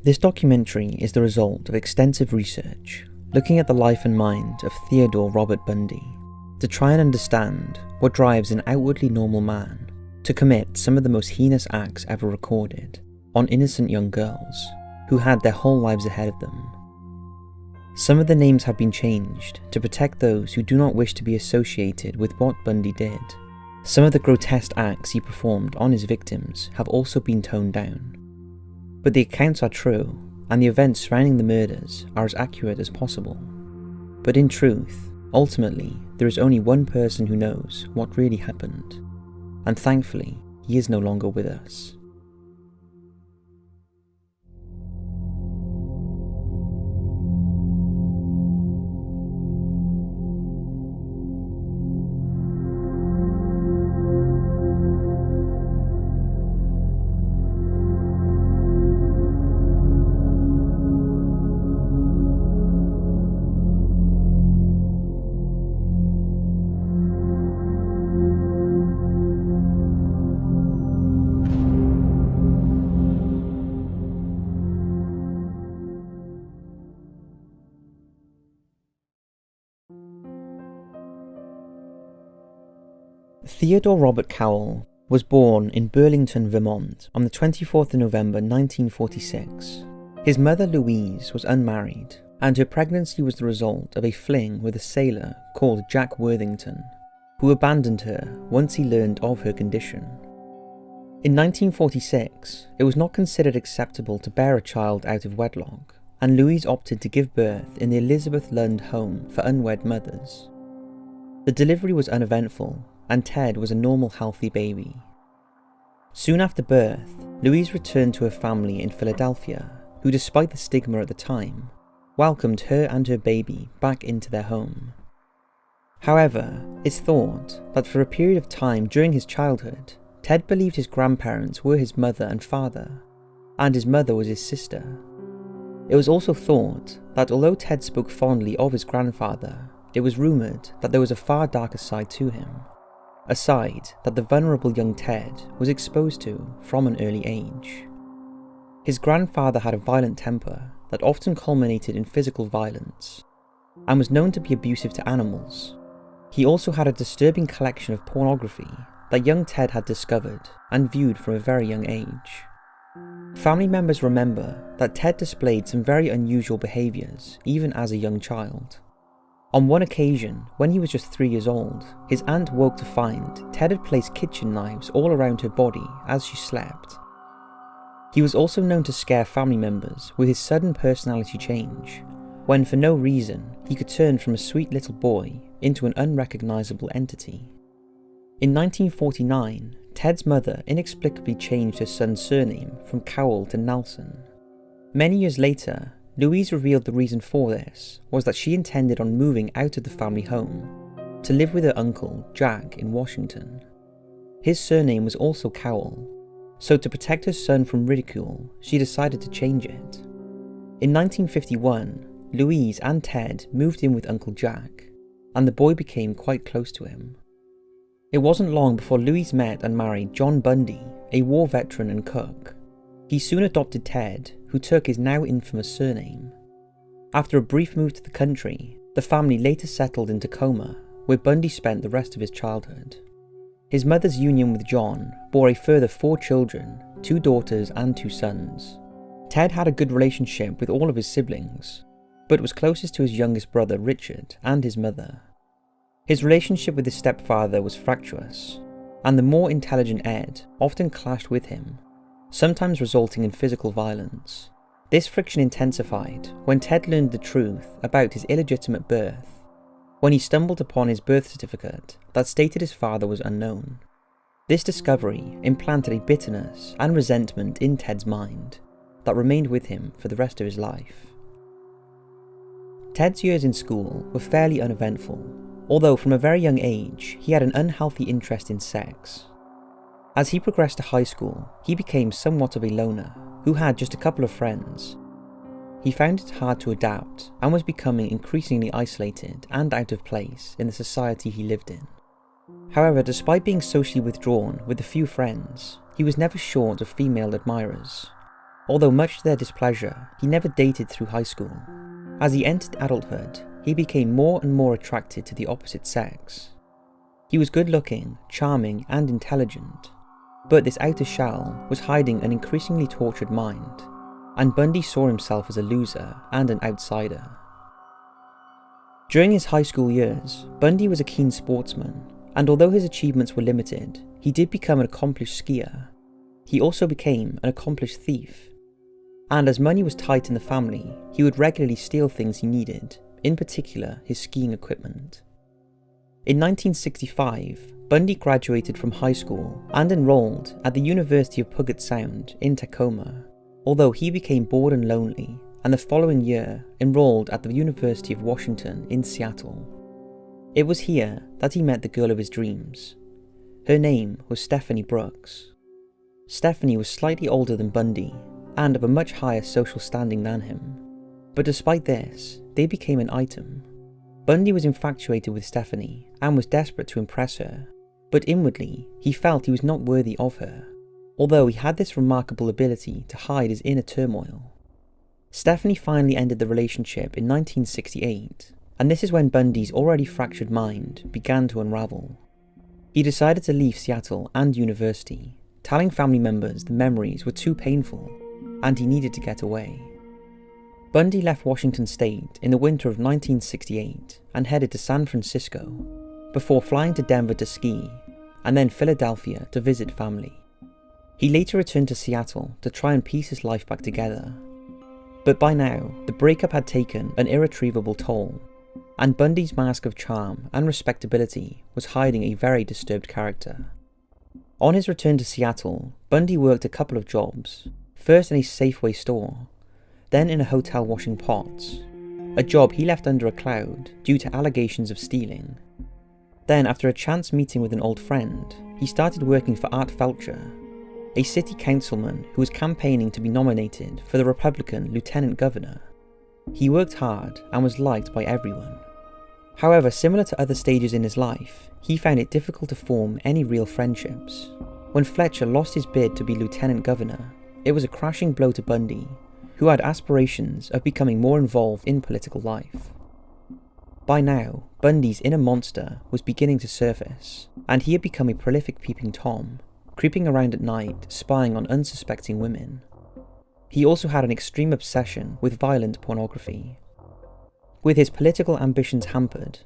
This documentary is the result of extensive research looking at the life and mind of Theodore Robert Bundy to try and understand what drives an outwardly normal man to commit some of the most heinous acts ever recorded on innocent young girls who had their whole lives ahead of them. Some of the names have been changed to protect those who do not wish to be associated with what Bundy did. Some of the grotesque acts he performed on his victims have also been toned down. But the accounts are true, and the events surrounding the murders are as accurate as possible. But in truth, ultimately, there is only one person who knows what really happened, and thankfully, he is no longer with us. Theodore Robert Cowell was born in Burlington, Vermont on the 24th of November 1946. His mother Louise was unmarried, and her pregnancy was the result of a fling with a sailor called Jack Worthington, who abandoned her once he learned of her condition. In 1946, it was not considered acceptable to bear a child out of wedlock, and Louise opted to give birth in the Elizabeth Lund Home for Unwed Mothers. The delivery was uneventful, and Ted was a normal, healthy baby. Soon after birth, Louise returned to her family in Philadelphia, who, despite the stigma at the time, welcomed her and her baby back into their home. However, it's thought that for a period of time during his childhood, Ted believed his grandparents were his mother and father, and his mother was his sister. It was also thought that although Ted spoke fondly of his grandfather, it was rumoured that there was a far darker side to him, a side that the vulnerable young Ted was exposed to from an early age. His grandfather had a violent temper that often culminated in physical violence, and was known to be abusive to animals. He also had a disturbing collection of pornography that young Ted had discovered and viewed from a very young age. Family members remember that Ted displayed some very unusual behaviours even as a young child. On one occasion, when he was just 3 years old, his aunt woke to find Ted had placed kitchen knives all around her body as she slept. He was also known to scare family members with his sudden personality change, when for no reason he could turn from a sweet little boy into an unrecognisable entity. In 1949, Ted's mother inexplicably changed her son's surname from Cowell to Nelson. Many years later, Louise revealed the reason for this was that she intended on moving out of the family home to live with her uncle, Jack, in Washington. His surname was also Cowell, so to protect her son from ridicule, she decided to change it. In 1951, Louise and Ted moved in with Uncle Jack, and the boy became quite close to him. It wasn't long before Louise met and married John Bundy, a war veteran and cook. He soon adopted Ted, who took his now infamous surname. After a brief move to the country, the family later settled in Tacoma, where Bundy spent the rest of his childhood. His mother's union with John bore a further 4 children, 2 daughters and 2 sons. Ted had a good relationship with all of his siblings, but was closest to his youngest brother Richard and his mother. His relationship with his stepfather was fractious, and the more intelligent Ed often clashed with him, sometimes resulting in physical violence. This friction intensified when Ted learned the truth about his illegitimate birth, when he stumbled upon his birth certificate that stated his father was unknown. This discovery implanted a bitterness and resentment in Ted's mind that remained with him for the rest of his life. Ted's years in school were fairly uneventful, although from a very young age he had an unhealthy interest in sex. As he progressed to high school, he became somewhat of a loner, who had just a couple of friends. He found it hard to adapt, and was becoming increasingly isolated and out of place in the society he lived in. However, despite being socially withdrawn with a few friends, he was never short of female admirers. Although much to their displeasure, he never dated through high school. As he entered adulthood, he became more and more attracted to the opposite sex. He was good-looking, charming, and intelligent, but this outer shell was hiding an increasingly tortured mind, and Bundy saw himself as a loser and an outsider. During his high school years, Bundy was a keen sportsman, and although his achievements were limited, he did become an accomplished skier. He also became an accomplished thief. And as money was tight in the family, he would regularly steal things he needed, in particular his skiing equipment. In 1965, Bundy graduated from high school and enrolled at the University of Puget Sound in Tacoma, although he became bored and lonely, and the following year enrolled at the University of Washington in Seattle. It was here that he met the girl of his dreams. Her name was Stephanie Brooks. Stephanie was slightly older than Bundy, and of a much higher social standing than him. But despite this, they became an item. Bundy was infatuated with Stephanie and was desperate to impress her, but inwardly he felt he was not worthy of her, although he had this remarkable ability to hide his inner turmoil. Stephanie finally ended the relationship in 1968, and this is when Bundy's already fractured mind began to unravel. He decided to leave Seattle and university, telling family members the memories were too painful and he needed to get away. Bundy left Washington State in the winter of 1968 and headed to San Francisco, before flying to Denver to ski, and then Philadelphia to visit family. He later returned to Seattle to try and piece his life back together. But by now, the breakup had taken an irretrievable toll, and Bundy's mask of charm and respectability was hiding a very disturbed character. On his return to Seattle, Bundy worked a couple of jobs, first in a Safeway store, then in a hotel washing pots, a job he left under a cloud due to allegations of stealing. Then, after a chance meeting with an old friend, he started working for Art Felcher, a city councilman who was campaigning to be nominated for the Republican lieutenant governor. He worked hard and was liked by everyone. However, similar to other stages in his life, he found it difficult to form any real friendships. When Fletcher lost his bid to be lieutenant governor, it was a crashing blow to Bundy, who had aspirations of becoming more involved in political life. By now, Bundy's inner monster was beginning to surface, and he had become a prolific peeping Tom, creeping around at night, spying on unsuspecting women. He also had an extreme obsession with violent pornography. With his political ambitions hampered,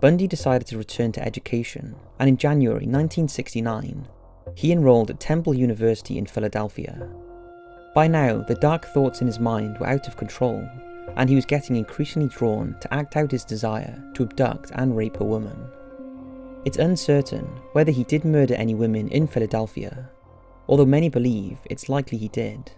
Bundy decided to return to education, and in January 1969, he enrolled at Temple University in Philadelphia. By now, the dark thoughts in his mind were out of control, and he was getting increasingly drawn to act out his desire to abduct and rape a woman. It's uncertain whether he did murder any women in Philadelphia, although many believe it's likely he did.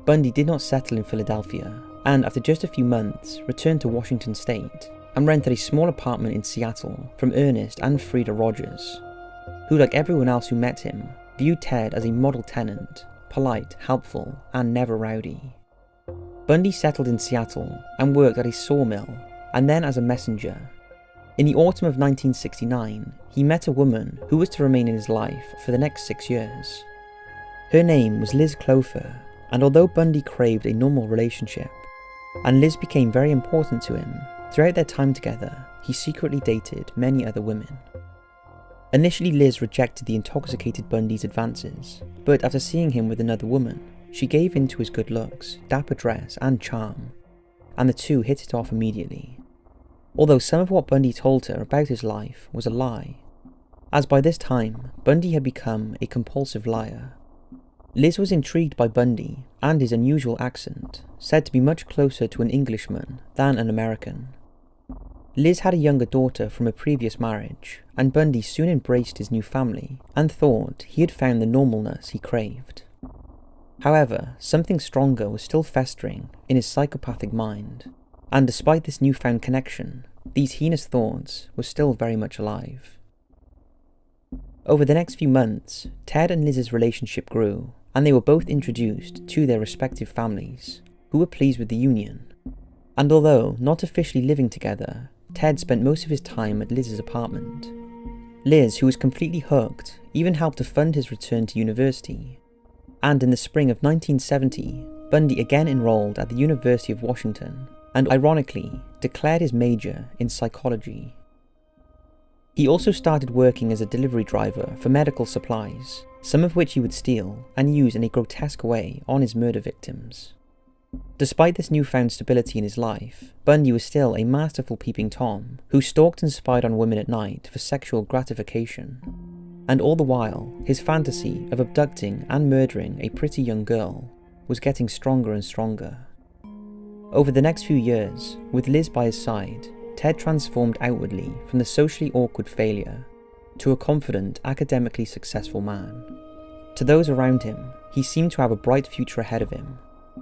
Bundy did not settle in Philadelphia, and after just a few months returned to Washington State and rented a small apartment in Seattle from Ernest and Frida Rogers, who, like everyone else who met him, viewed Ted as a model tenant, polite, helpful, and never rowdy. Bundy settled in Seattle and worked at a sawmill, and then as a messenger. In the autumn of 1969, he met a woman who was to remain in his life for the next 6 years. Her name was Liz Clover, and although Bundy craved a normal relationship, and Liz became very important to him, throughout their time together, he secretly dated many other women. Initially, Liz rejected the intoxicated Bundy's advances, but after seeing him with another woman, she gave in to his good looks, dapper dress, and charm, and the two hit it off immediately. Although some of what Bundy told her about his life was a lie, as by this time, Bundy had become a compulsive liar. Liz was intrigued by Bundy and his unusual accent, said to be much closer to an Englishman than an American. Liz had a younger daughter from a previous marriage, and Bundy soon embraced his new family and thought he had found the normalness he craved. However, something stronger was still festering in his psychopathic mind, and despite this newfound connection, these heinous thoughts were still very much alive. Over the next few months, Ted and Liz's relationship grew, and they were both introduced to their respective families, who were pleased with the union. And although not officially living together, Ted spent most of his time at Liz's apartment. Liz, who was completely hooked, even helped to fund his return to university. and in the spring of 1970, Bundy again enrolled at the University of Washington and ironically declared his major in psychology. He also started working as a delivery driver for medical supplies, some of which he would steal and use in a grotesque way on his murder victims. Despite this newfound stability in his life, Bundy was still a masterful peeping Tom who stalked and spied on women at night for sexual gratification. And all the while, his fantasy of abducting and murdering a pretty young girl was getting stronger and stronger. Over the next few years, with Liz by his side, Ted transformed outwardly from the socially awkward failure to a confident, academically successful man. To those around him, he seemed to have a bright future ahead of him,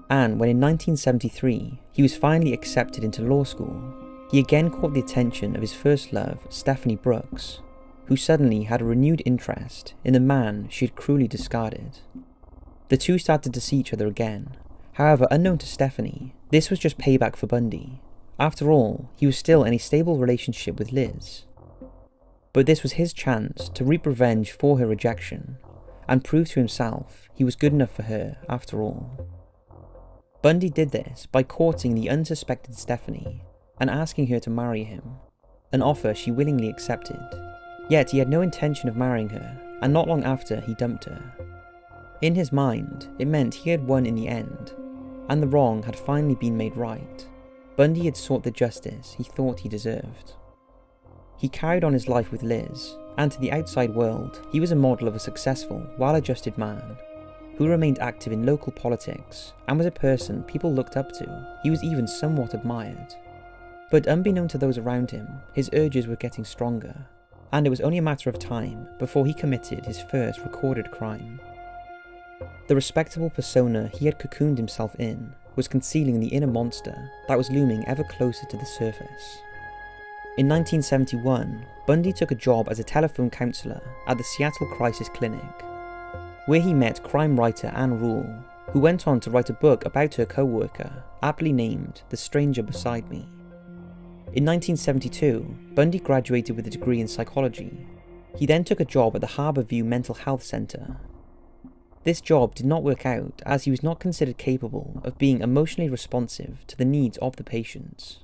and when in 1973 he was finally accepted into law school, he again caught the attention of his first love, Stephanie Brooks, who suddenly had a renewed interest in the man she had cruelly discarded. The two started to see each other again. However, unknown to Stephanie, this was just payback for Bundy. After all, he was still in a stable relationship with Liz. But this was his chance to reap revenge for her rejection, and prove to himself he was good enough for her after all. Bundy did this by courting the unsuspected Stephanie and asking her to marry him, an offer she willingly accepted. Yet he had no intention of marrying her, and not long after he dumped her. In his mind, it meant he had won in the end, and the wrong had finally been made right. Bundy had sought the justice he thought he deserved. He carried on his life with Liz, and to the outside world, he was a model of a successful, well-adjusted man who remained active in local politics and was a person people looked up to. He was even somewhat admired. But unbeknown to those around him, his urges were getting stronger, and it was only a matter of time before he committed his first recorded crime. The respectable persona he had cocooned himself in was concealing the inner monster that was looming ever closer to the surface. In 1971, Bundy took a job as a telephone counsellor at the Seattle Crisis Clinic, where he met crime writer Anne Rule, who went on to write a book about her co-worker, aptly named The Stranger Beside Me. In 1972, Bundy graduated with a degree in psychology. He then took a job at the Harborview Mental Health Center. This job did not work out as he was not considered capable of being emotionally responsive to the needs of the patients.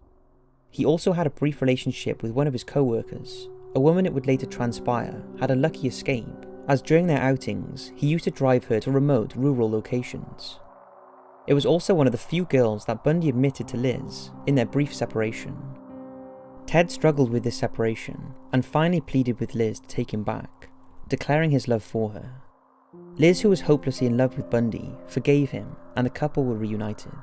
He also had a brief relationship with one of his co-workers, a woman it would later transpire had a lucky escape, as during their outings he used to drive her to remote rural locations. It was also one of the few girls that Bundy admitted to Liz in their brief separation. Ted struggled with this separation and finally pleaded with Liz to take him back, declaring his love for her. Liz, who was hopelessly in love with Bundy, forgave him and the couple were reunited.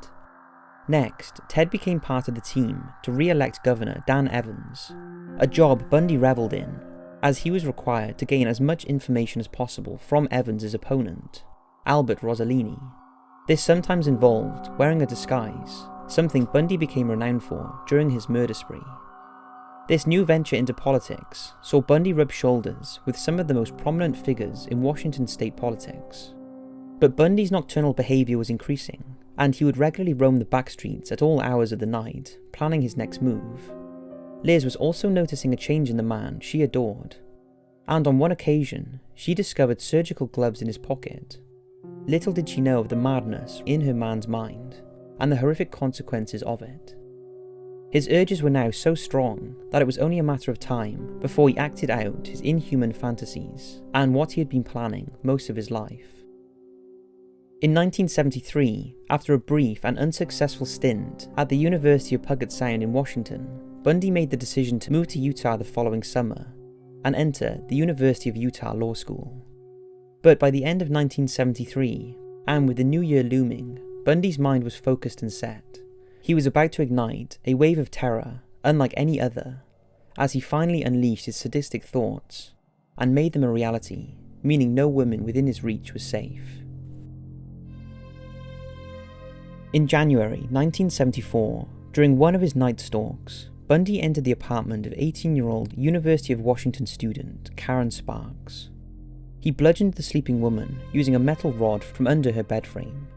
Next, Ted became part of the team to re-elect Governor Dan Evans, a job Bundy revelled in, as he was required to gain as much information as possible from Evans' opponent, Albert Rossellini. This sometimes involved wearing a disguise, something Bundy became renowned for during his murder spree. This new venture into politics saw Bundy rub shoulders with some of the most prominent figures in Washington state politics. But Bundy's nocturnal behaviour was increasing, and he would regularly roam the back streets at all hours of the night, planning his next move. Liz was also noticing a change in the man she adored, and on one occasion, she discovered surgical gloves in his pocket. Little did she know of the madness in her man's mind, and the horrific consequences of it. His urges were now so strong that it was only a matter of time before he acted out his inhuman fantasies and what he had been planning most of his life. In 1973, after a brief and unsuccessful stint at the University of Puget Sound in Washington, Bundy made the decision to move to Utah the following summer and enter the University of Utah Law School. But by the end of 1973, and with the new year looming, Bundy's mind was focused and set. He was about to ignite a wave of terror unlike any other, as he finally unleashed his sadistic thoughts and made them a reality, meaning no woman within his reach was safe. In January 1974, during one of his night stalks, Bundy entered the apartment of 18-year-old University of Washington student Karen Sparks. He bludgeoned the sleeping woman using a metal rod from under her bed frame.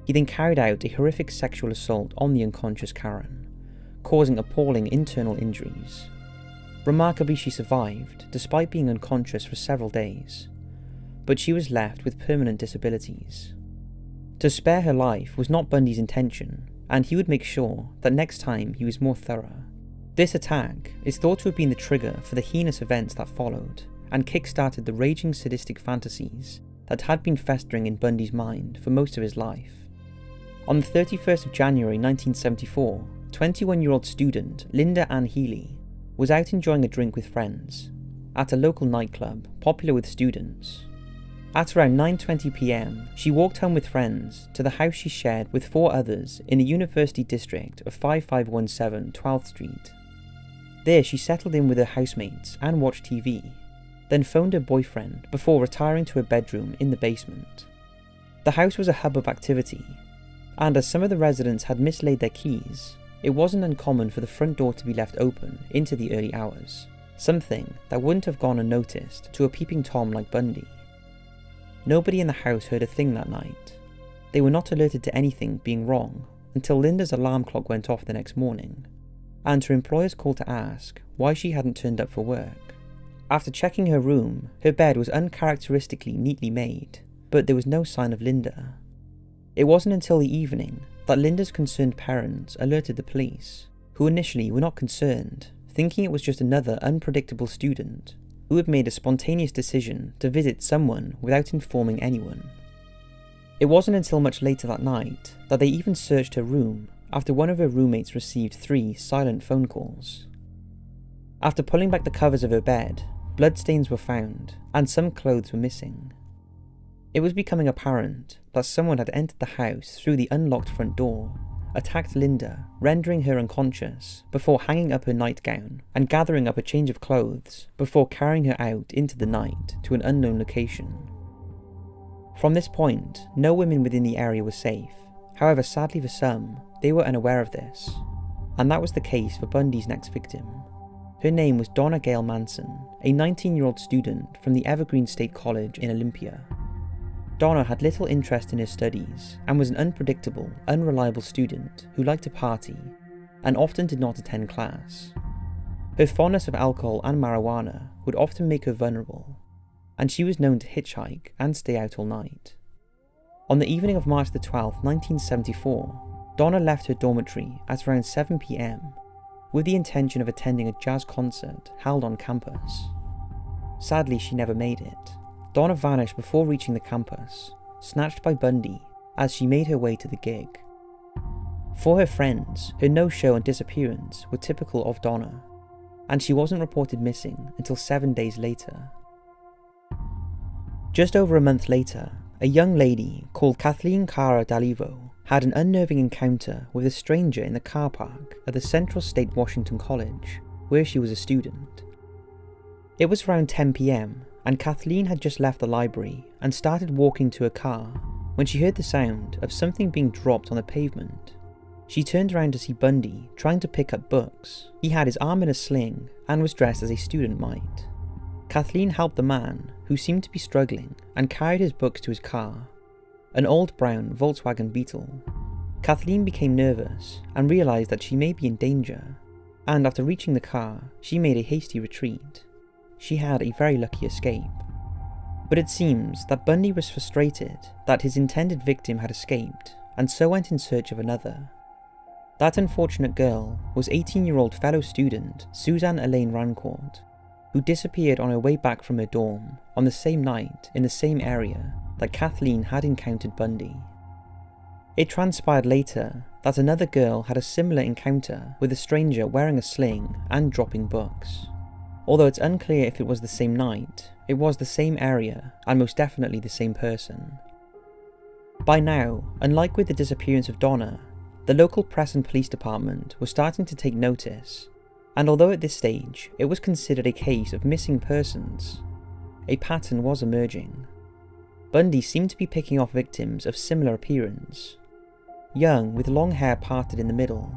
He then carried out a horrific sexual assault on the unconscious Karen, causing appalling internal injuries. Remarkably, she survived, despite being unconscious for several days, but she was left with permanent disabilities. To spare her life was not Bundy's intention, and he would make sure that next time he was more thorough. This attack is thought to have been the trigger for the heinous events that followed, and kick-started the raging sadistic fantasies that had been festering in Bundy's mind for most of his life. On the 31st of January 1974, 21-year-old student Linda Ann Healy was out enjoying a drink with friends at a local nightclub popular with students. At around 9:20 p.m, she walked home with friends to the house she shared with 4 others in the University District of 5517 12th Street. There she settled in with her housemates and watched TV, then phoned her boyfriend before retiring to her bedroom in the basement. The house was a hub of activity, and as some of the residents had mislaid their keys, it wasn't uncommon for the front door to be left open into the early hours, something that wouldn't have gone unnoticed to a peeping Tom like Bundy. Nobody in the house heard a thing that night. They were not alerted to anything being wrong until Linda's alarm clock went off the next morning, and her employers called to ask why she hadn't turned up for work. After checking her room, her bed was uncharacteristically neatly made, but there was no sign of Linda. It wasn't until the evening that Linda's concerned parents alerted the police, who initially were not concerned, thinking it was just another unpredictable student who had made a spontaneous decision to visit someone without informing anyone. It wasn't until much later that night that they even searched her room after one of her roommates received 3 silent phone calls. After pulling back the covers of her bed, bloodstains were found and some clothes were missing. It was becoming apparent that someone had entered the house through the unlocked front door, attacked Linda, rendering her unconscious, before hanging up her nightgown and gathering up a change of clothes before carrying her out into the night to an unknown location. From this point, no women within the area were safe. However, sadly for some, they were unaware of this, and that was the case for Bundy's next victim. Her name was Donna Gail Manson, a 19-year-old student from the Evergreen State College in Olympia. Donna had little interest in her studies and was an unpredictable, unreliable student who liked to party and often did not attend class. Her fondness of alcohol and marijuana would often make her vulnerable, and she was known to hitchhike and stay out all night. On the evening of March the 12th, 1974, Donna left her dormitory at around 7 p.m. with the intention of attending a jazz concert held on campus. Sadly, she never made it. Donna vanished before reaching the campus, snatched by Bundy as she made her way to the gig. For her friends, her no-show and disappearance were typical of Donna, and she wasn't reported missing until 7 days later. Just over a month later, a young lady called Kathleen Cara D'Alivo had an unnerving encounter with a stranger in the car park at the Central State Washington College, where she was a student. It was around 10 p.m, and Kathleen had just left the library and started walking to her car when she heard the sound of something being dropped on the pavement. She turned around to see Bundy trying to pick up books. He had his arm in a sling and was dressed as a student might. Kathleen helped the man, who seemed to be struggling, and carried his books to his car, an old brown Volkswagen Beetle. Kathleen became nervous and realised that she may be in danger, and after reaching the car, she made a hasty retreat. She had a very lucky escape. But it seems that Bundy was frustrated that his intended victim had escaped, and so went in search of another. That unfortunate girl was 18-year-old fellow student Suzanne Elaine Rancourt, who disappeared on her way back from her dorm on the same night in the same area that Kathleen had encountered Bundy. It transpired later that another girl had a similar encounter with a stranger wearing a sling and dropping books. Although it's unclear if it was the same night, it was the same area and most definitely the same person. By now, unlike with the disappearance of Donna, the local press and police department was starting to take notice, and although at this stage it was considered a case of missing persons, a pattern was emerging. Bundy seemed to be picking off victims of similar appearance, young with long hair parted in the middle,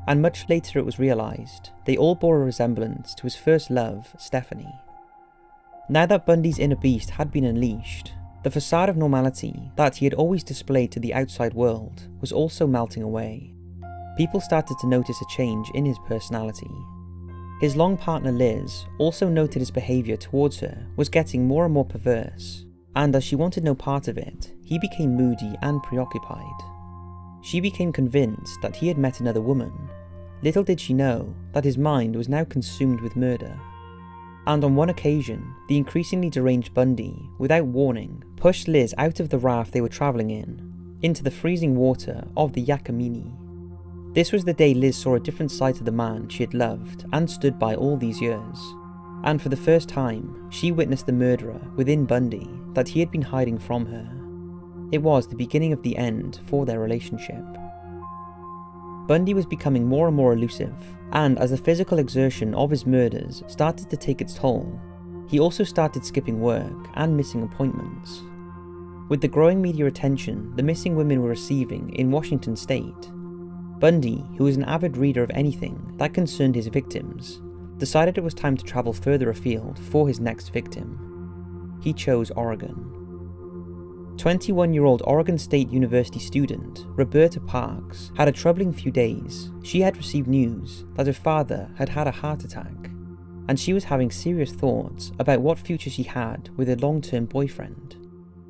and much later it was realised they all bore a resemblance to his first love, Stephanie. Now that Bundy's inner beast had been unleashed, the facade of normality that he had always displayed to the outside world was also melting away. People started to notice a change in his personality. His long partner Liz also noted his behaviour towards her was getting more and more perverse, and as she wanted no part of it, he became moody and preoccupied. She became convinced that he had met another woman. Little did she know that his mind was now consumed with murder. And on one occasion, the increasingly deranged Bundy, without warning, pushed Liz out of the raft they were travelling in, into the freezing water of the Yakamini. This was the day Liz saw a different side to the man she had loved and stood by all these years. And for the first time, she witnessed the murderer within Bundy that he had been hiding from her. It was the beginning of the end for their relationship. Bundy was becoming more and more elusive, and as the physical exertion of his murders started to take its toll, he also started skipping work and missing appointments. With the growing media attention the missing women were receiving in Washington state, Bundy, who was an avid reader of anything that concerned his victims, decided it was time to travel further afield for his next victim. He chose Oregon. 21-year-old Oregon State University student Roberta Parks had a troubling few days. She had received news that her father had had a heart attack, and she was having serious thoughts about what future she had with her long-term boyfriend.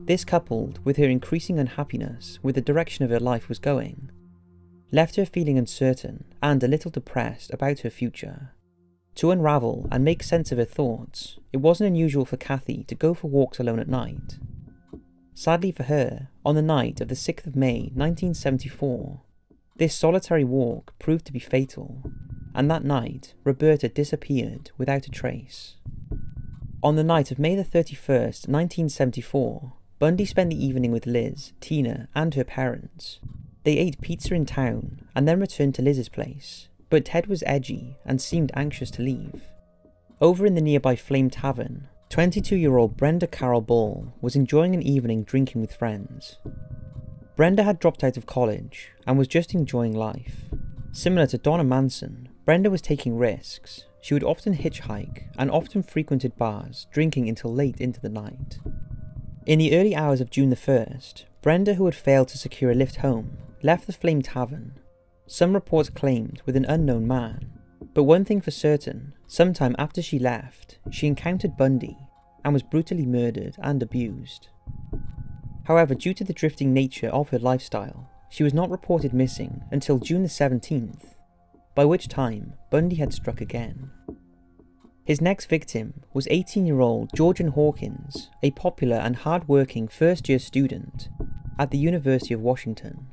This, coupled with her increasing unhappiness with the direction of her life was going, left her feeling uncertain and a little depressed about her future. To unravel and make sense of her thoughts, it wasn't unusual for Kathy to go for walks alone at night. Sadly for her, on the night of the 6th of May 1974, this solitary walk proved to be fatal, and that night Roberta disappeared without a trace. On the night of May the 31st, 1974, Bundy spent the evening with Liz, Tina, and her parents. They ate pizza in town and then returned to Liz's place, but Ted was edgy and seemed anxious to leave. Over in the nearby Flame Tavern, 22-year-old Brenda Carol Ball was enjoying an evening drinking with friends. Brenda had dropped out of college and was just enjoying life. Similar to Donna Manson, Brenda was taking risks. She would often hitchhike and often frequented bars, drinking until late into the night. In the early hours of June the 1st, Brenda, who had failed to secure a lift home, left the Flame Tavern. Some reports claimed with an unknown man, but one thing for certain, sometime after she left, she encountered Bundy and was brutally murdered and abused. However, due to the drifting nature of her lifestyle, she was not reported missing until June the 17th, by which time Bundy had struck again. His next victim was 18-year-old Georgian Hawkins, a popular and hard-working first-year student at the University of Washington.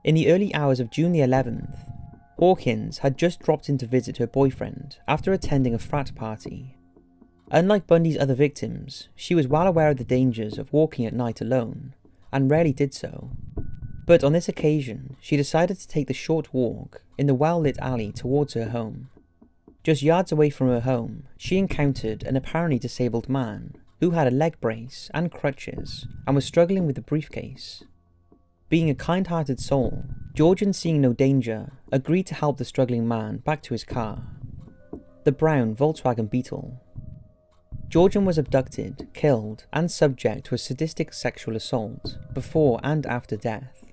In the early hours of June the 11th, Hawkins had just dropped in to visit her boyfriend after attending a frat party. Unlike Bundy's other victims, she was well aware of the dangers of walking at night alone, and rarely did so. But on this occasion, she decided to take the short walk in the well-lit alley towards her home. Just yards away from her home, she encountered an apparently disabled man who had a leg brace and crutches and was struggling with a briefcase. Being a kind-hearted soul, Georgian, seeing no danger, agreed to help the struggling man back to his car, the brown Volkswagen Beetle. Georgian was abducted, killed, and subject to a sadistic sexual assault before and after death.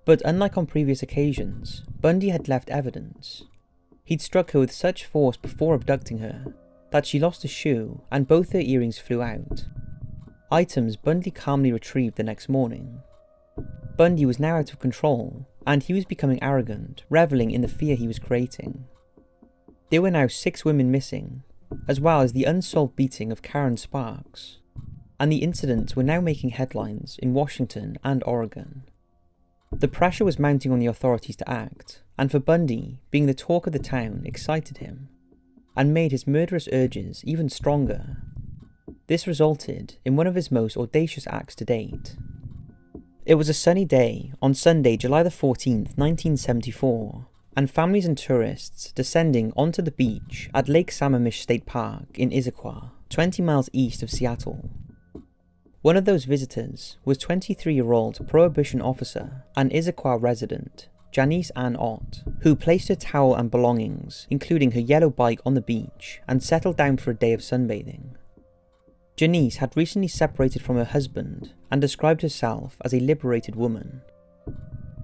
But unlike on previous occasions, Bundy had left evidence. He'd struck her with such force before abducting her that she lost a shoe and both her earrings flew out. Items Bundy calmly retrieved the next morning. Bundy was now out of control, and he was becoming arrogant, reveling in the fear he was creating. There were now 6 women missing, as well as the unsolved beating of Karen Sparks, and the incidents were now making headlines in Washington and Oregon. The pressure was mounting on the authorities to act, and for Bundy, being the talk of the town excited him, and made his murderous urges even stronger. This resulted in one of his most audacious acts to date. It was a sunny day on Sunday, July the 14th, 1974, and families and tourists descending onto the beach at Lake Sammamish State Park in Issaquah, 20 miles east of Seattle. One of those visitors was 23-year-old Prohibition officer and Issaquah resident, Janice Ann Ott, who placed her towel and belongings, including her yellow bike, on the beach and settled down for a day of sunbathing. Janice had recently separated from her husband and described herself as a liberated woman.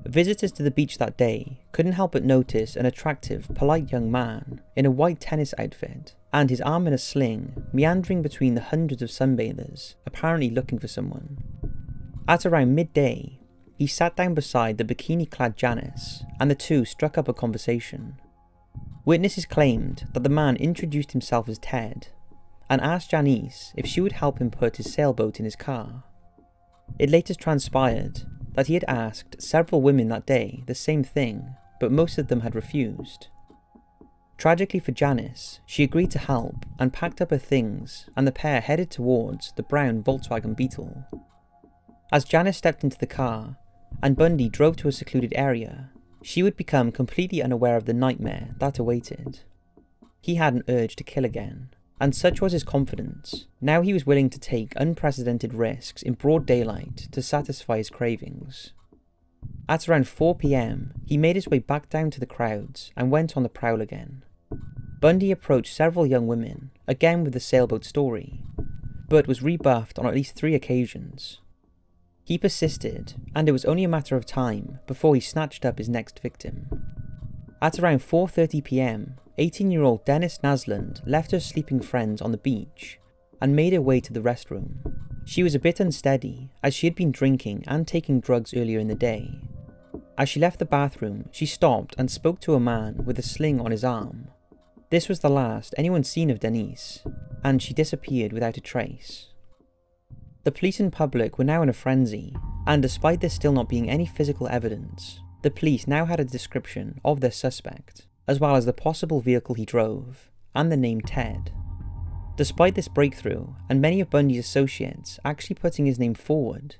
Visitors to the beach that day couldn't help but notice an attractive, polite young man in a white tennis outfit and his arm in a sling, meandering between the hundreds of sunbathers, apparently looking for someone. At around midday, he sat down beside the bikini-clad Janice, and the two struck up a conversation. Witnesses claimed that the man introduced himself as Ted, and asked Janice if she would help him put his sailboat in his car. It later transpired that he had asked several women that day the same thing, but most of them had refused. Tragically for Janice, she agreed to help and packed up her things, and the pair headed towards the brown Volkswagen Beetle. As Janice stepped into the car, and Bundy drove to a secluded area, she would become completely unaware of the nightmare that awaited. He had an urge to kill again, and such was his confidence, now he was willing to take unprecedented risks in broad daylight to satisfy his cravings. At around 4 PM, he made his way back down to the crowds and went on the prowl again. Bundy approached several young women, again with the sailboat story, but was rebuffed on at least 3 occasions. He persisted, and it was only a matter of time before he snatched up his next victim. At around 4:30 PM, 18-year-old Dennis Naslund left her sleeping friends on the beach and made her way to the restroom. She was a bit unsteady, as she had been drinking and taking drugs earlier in the day. As she left the bathroom, she stopped and spoke to a man with a sling on his arm. This was the last anyone seen of Denise, and she disappeared without a trace. The police and public were now in a frenzy, and despite there still not being any physical evidence, the police now had a description of their suspect, as well as the possible vehicle he drove, and the name Ted. Despite this breakthrough, and many of Bundy's associates actually putting his name forward,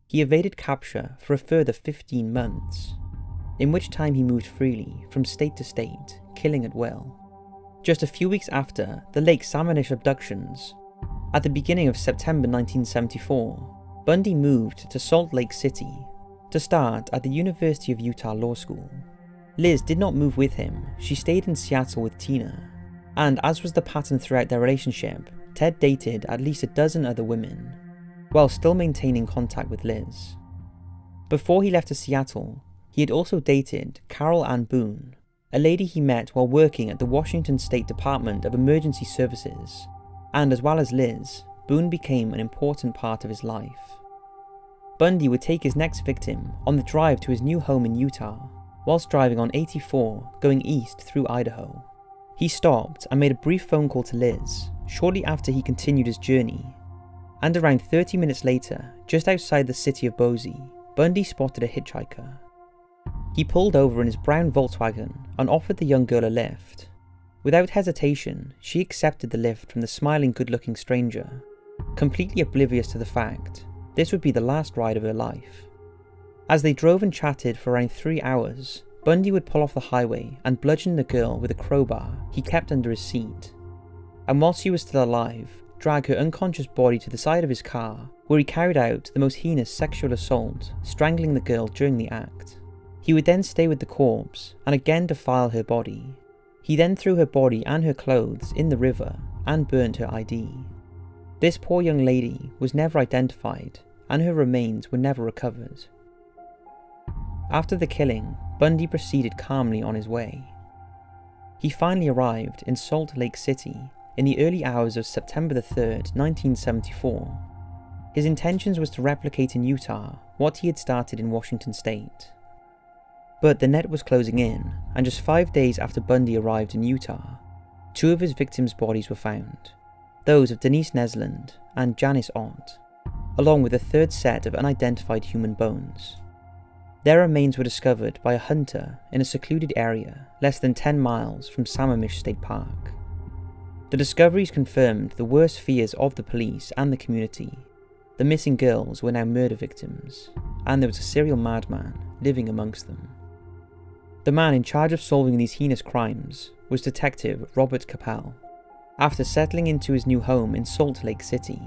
he evaded capture for a further 15 months, in which time he moved freely from state to state, killing at will. Just a few weeks after the Lake Sammamish abductions, at the beginning of September 1974, Bundy moved to Salt Lake City to start at the University of Utah Law School. Liz did not move with him, she stayed in Seattle with Tina, and as was the pattern throughout their relationship, Ted dated at least a dozen other women, while still maintaining contact with Liz. Before he left to Seattle, he had also dated Carol Ann Boone, a lady he met while working at the Washington State Department of Emergency Services, and as well as Liz, Boone became an important part of his life. Bundy would take his next victim on the drive to his new home in Utah, whilst driving on 84 going east through Idaho. He stopped and made a brief phone call to Liz shortly after he continued his journey, and around 30 minutes later, just outside the city of Boise, Bundy spotted a hitchhiker. He pulled over in his brown Volkswagen and offered the young girl a lift. Without hesitation, she accepted the lift from the smiling good-looking stranger, completely oblivious to the fact this would be the last ride of her life. As they drove and chatted for around 3 hours, Bundy would pull off the highway and bludgeon the girl with a crowbar he kept under his seat, and whilst she was still alive, drag her unconscious body to the side of his car, where he carried out the most heinous sexual assault, strangling the girl during the act. He would then stay with the corpse and again defile her body. He then threw her body and her clothes in the river and burnt her ID. This poor young lady was never identified, and her remains were never recovered. After the killing, Bundy proceeded calmly on his way. He finally arrived in Salt Lake City in the early hours of September 3rd, 1974. His intentions was to replicate in Utah what he had started in Washington State. But the net was closing in, and just 5 days after Bundy arrived in Utah, 2 of his victims' bodies were found, those of Denise Naslund and Janice Ott, along with a third set of unidentified human bones. Their remains were discovered by a hunter in a secluded area less than 10 miles from Sammamish State Park. The discoveries confirmed the worst fears of the police and the community. The missing girls were now murder victims, and there was a serial madman living amongst them. The man in charge of solving these heinous crimes was Detective Robert Cowell. After settling into his new home in Salt Lake City,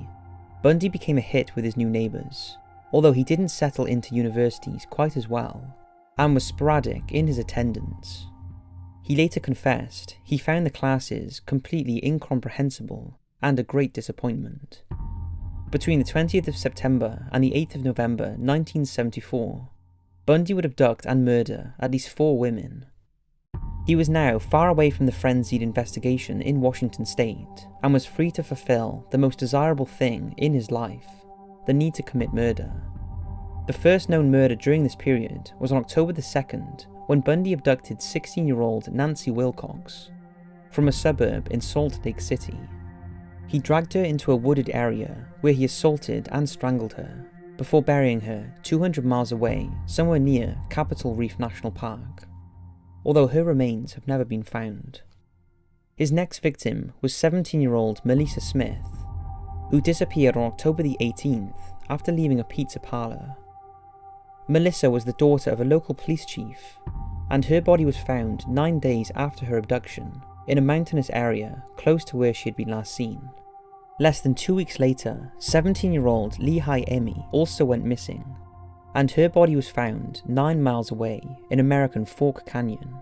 Bundy became a hit with his new neighbours, although he didn't settle into universities quite as well, and was sporadic in his attendance. He later confessed he found the classes completely incomprehensible and a great disappointment. Between the 20th of September and the 8th of November 1974, Bundy would abduct and murder at least 4 women. He was now far away from the frenzied investigation in Washington state and was free to fulfill the most desirable thing in his life, the need to commit murder. The first known murder during this period was on October the 2nd, when Bundy abducted 16-year-old Nancy Wilcox from a suburb in Salt Lake City. He dragged her into a wooded area where he assaulted and strangled her, before burying her 200 miles away somewhere near Capitol Reef National Park, although her remains have never been found. His next victim was 17-year-old Melissa Smith, who disappeared on October the 18th after leaving a pizza parlour. Melissa was the daughter of a local police chief, and her body was found 9 days after her abduction in a mountainous area close to where she had been last seen. Less than 2 weeks later, 17-year-old Lehigh Emmy also went missing, and her body was found 9 miles away in American Fork Canyon.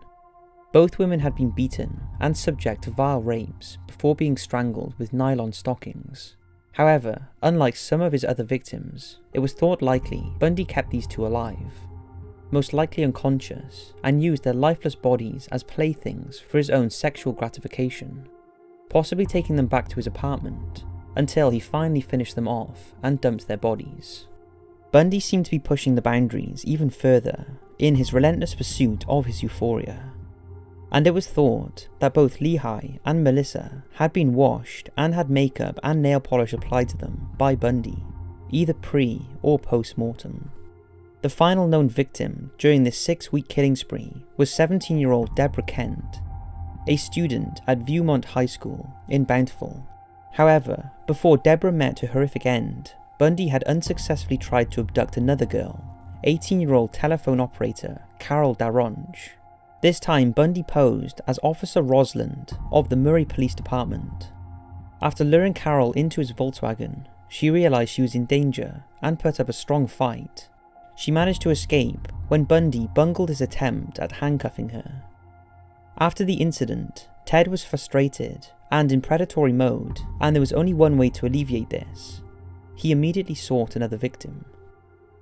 Both women had been beaten and subject to vile rapes before being strangled with nylon stockings. However, unlike some of his other victims, it was thought likely Bundy kept these two alive, most likely unconscious, and used their lifeless bodies as playthings for his own sexual gratification, possibly taking them back to his apartment until he finally finished them off and dumped their bodies. Bundy seemed to be pushing the boundaries even further in his relentless pursuit of his euphoria, and it was thought that both Lehigh and Melissa had been washed and had makeup and nail polish applied to them by Bundy, either pre or post-mortem. The final known victim during this 6-week killing spree was 17-year-old Deborah Kent, a student at Viewmont High School in Bountiful. However, before Deborah met her horrific end, Bundy had unsuccessfully tried to abduct another girl, 18-year-old telephone operator Carol Daronge. This time Bundy posed as Officer Rosland of the Murray Police Department. After luring Carol into his Volkswagen, she realised she was in danger and put up a strong fight. She managed to escape when Bundy bungled his attempt at handcuffing her. After the incident, Ted was frustrated and in predatory mode, and there was only one way to alleviate this. He immediately sought another victim.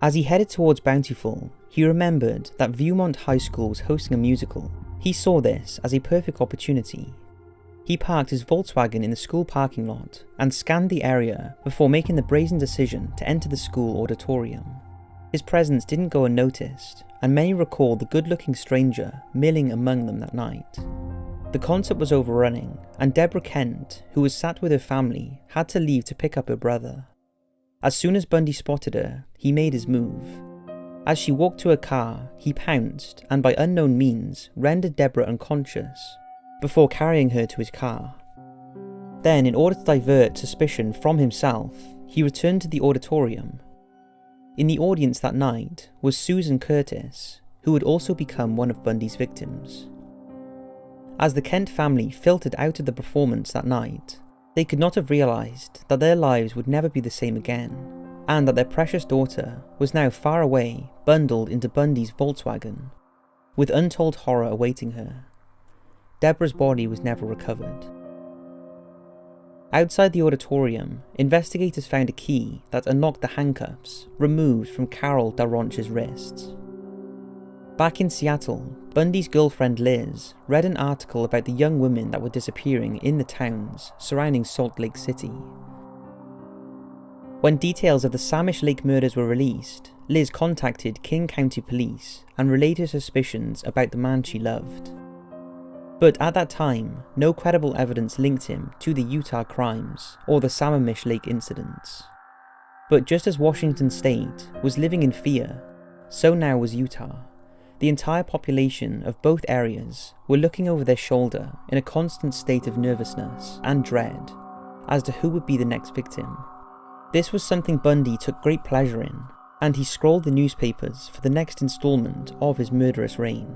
As he headed towards Bountiful, he remembered that Viewmont High School was hosting a musical. He saw this as a perfect opportunity. He parked his Volkswagen in the school parking lot and scanned the area before making the brazen decision to enter the school auditorium. His presence didn't go unnoticed, and many recall the good-looking stranger milling among them that night. The concert was overrunning, and Deborah Kent, who was sat with her family, had to leave to pick up her brother. As soon as Bundy spotted her, he made his move. As she walked to her car, he pounced and by unknown means rendered Deborah unconscious, before carrying her to his car. Then, in order to divert suspicion from himself, he returned to the auditorium. In the audience that night was Susan Curtis, who would also become one of Bundy's victims. As the Kent family filtered out of the performance that night, they could not have realised that their lives would never be the same again, and that their precious daughter was now far away, bundled into Bundy's Volkswagen, with untold horror awaiting her. Deborah's body was never recovered. Outside the auditorium, investigators found a key that unlocked the handcuffs removed from Carol Daronche's wrists. Back in Seattle, Bundy's girlfriend Liz read an article about the young women that were disappearing in the towns surrounding Salt Lake City. When details of the Samish Lake murders were released, Liz contacted King County Police and relayed her suspicions about the man she loved. But at that time, no credible evidence linked him to the Utah crimes or the Samish Lake incidents. But just as Washington State was living in fear, so now was Utah. The entire population of both areas were looking over their shoulder in a constant state of nervousness and dread as to who would be the next victim. This was something Bundy took great pleasure in, and he scrolled the newspapers for the next installment of his murderous reign.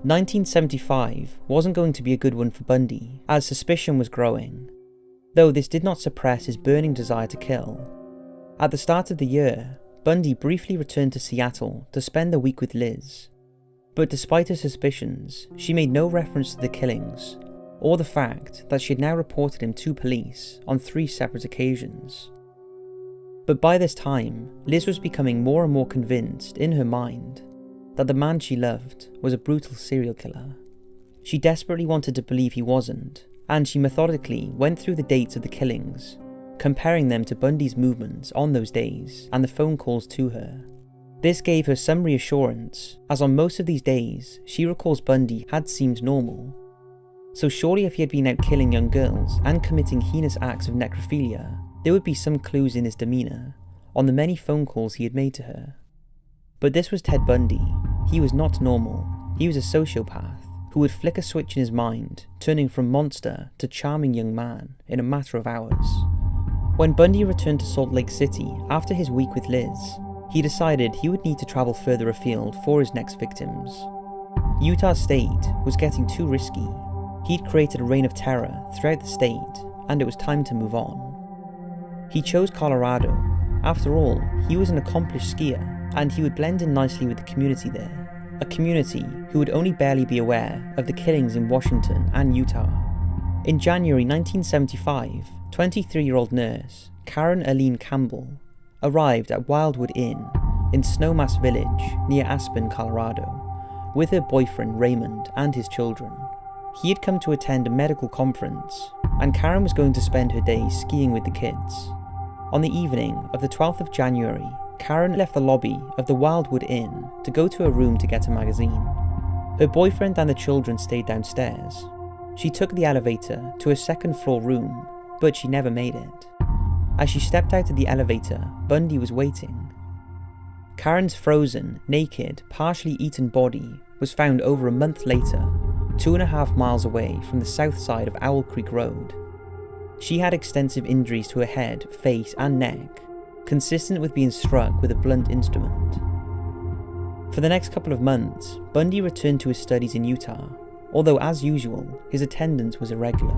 1975 wasn't going to be a good one for Bundy, as suspicion was growing, though this did not suppress his burning desire to kill. At the start of the year, Bundy briefly returned to Seattle to spend the week with Liz, but despite her suspicions, she made no reference to the killings, or the fact that she had now reported him to police on 3 separate occasions. But by this time, Liz was becoming more and more convinced in her mind that the man she loved was a brutal serial killer. She desperately wanted to believe he wasn't, and she methodically went through the dates of the killings, comparing them to Bundy's movements on those days and the phone calls to her. This gave her some reassurance, as on most of these days, she recalls Bundy had seemed normal. So surely if he had been out killing young girls and committing heinous acts of necrophilia, there would be some clues in his demeanour, on the many phone calls he had made to her. But this was Ted Bundy. He was not normal. He was a sociopath who would flick a switch in his mind, turning from monster to charming young man in a matter of hours. When Bundy returned to Salt Lake City after his week with Liz, he decided he would need to travel further afield for his next victims. Utah State was getting too risky. He'd created a reign of terror throughout the state, and it was time to move on. He chose Colorado. After all, he was an accomplished skier, and he would blend in nicely with the community there, a community who would only barely be aware of the killings in Washington and Utah. In January 1975, 23-year-old nurse Karen Aline Campbell arrived at Wildwood Inn in Snowmass Village near Aspen, Colorado, with her boyfriend Raymond and his children. He had come to attend a medical conference, and Karen was going to spend her day skiing with the kids. On the evening of the 12th of January, Karen left the lobby of the Wildwood Inn to go to her room to get a magazine. Her boyfriend and the children stayed downstairs. She took the elevator to her second-floor room, but she never made it. As she stepped out of the elevator, Bundy was waiting. Karen's frozen, naked, partially eaten body was found over a month later, 2.5 miles away from the south side of Owl Creek Road. She had extensive injuries to her head, face, and neck, consistent with being struck with a blunt instrument. For the next couple of months, Bundy returned to his studies in Utah, although as usual, his attendance was irregular.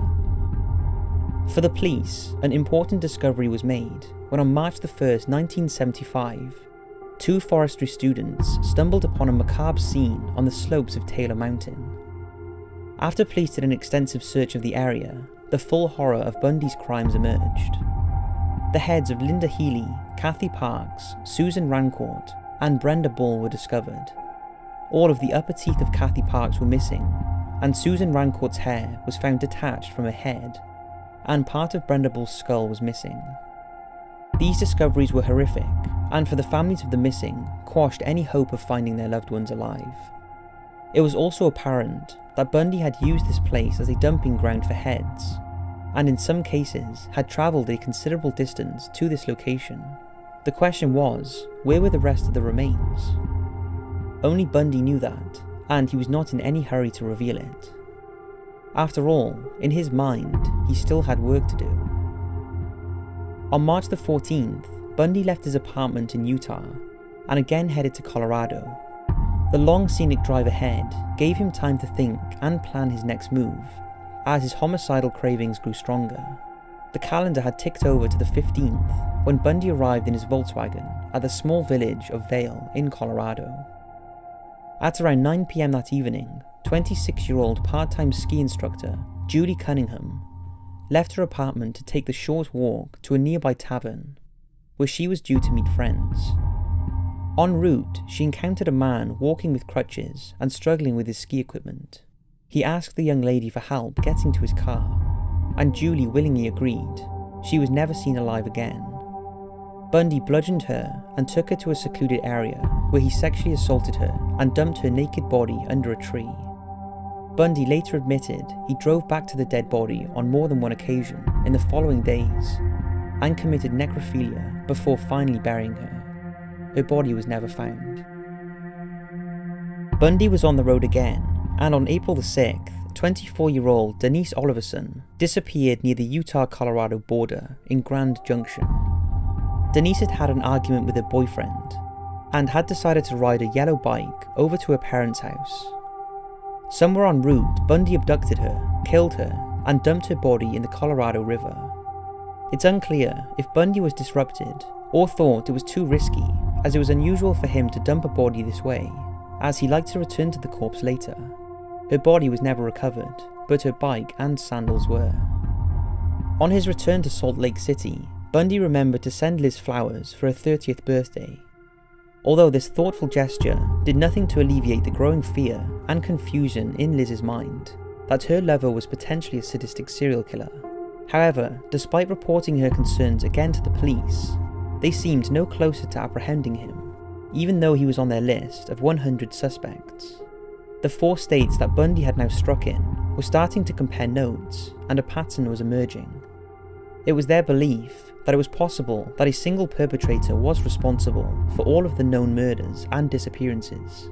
For the police, an important discovery was made when on March 1st, 1975, 2 forestry students stumbled upon a macabre scene on the slopes of Taylor Mountain. After police did an extensive search of the area, the full horror of Bundy's crimes emerged. The heads of Linda Healy, Kathy Parks, Susan Rancourt, and Brenda Ball were discovered. All of the upper teeth of Kathy Parks were missing, and Susan Rancourt's hair was found detached from her head, and part of Brenda Ball's skull was missing. These discoveries were horrific, and for the families of the missing, quashed any hope of finding their loved ones alive. It was also apparent that Bundy had used this place as a dumping ground for heads, and in some cases had travelled a considerable distance to this location. The question was, where were the rest of the remains? Only Bundy knew that, and he was not in any hurry to reveal it. After all, in his mind, he still had work to do. On March the 14th, Bundy left his apartment in Utah, and again headed to Colorado. The long scenic drive ahead gave him time to think and plan his next move, as his homicidal cravings grew stronger. The calendar had ticked over to the 15th when Bundy arrived in his Volkswagen at the small village of Vail in Colorado. At around 9 p.m. that evening, 26-year-old part-time ski instructor Julie Cunningham left her apartment to take the short walk to a nearby tavern, where she was due to meet friends. En route, she encountered a man walking with crutches and struggling with his ski equipment. He asked the young lady for help getting to his car, and Julie willingly agreed. She was never seen alive again. Bundy bludgeoned her and took her to a secluded area where he sexually assaulted her and dumped her naked body under a tree. Bundy later admitted he drove back to the dead body on more than one occasion in the following days and committed necrophilia before finally burying her. Her body was never found. Bundy was on the road again, and on April the 6th, 24-year-old Denise Oliverson disappeared near the Utah-Colorado border in Grand Junction. Denise had had an argument with her boyfriend and had decided to ride a yellow bike over to her parents' house. Somewhere en route, Bundy abducted her, killed her, and dumped her body in the Colorado River. It's unclear if Bundy was disrupted or thought it was too risky, as it was unusual for him to dump a body this way, as he liked to return to the corpse later. Her body was never recovered, but her bike and sandals were. On his return to Salt Lake City, Bundy remembered to send Liz flowers for her 30th birthday. Although this thoughtful gesture did nothing to alleviate the growing fear and confusion in Liz's mind that her lover was potentially a sadistic serial killer. However, despite reporting her concerns again to the police, they seemed no closer to apprehending him, even though he was on their list of 100 suspects. The 4 states that Bundy had now struck in were starting to compare notes, and a pattern was emerging. It was their belief that it was possible that a single perpetrator was responsible for all of the known murders and disappearances.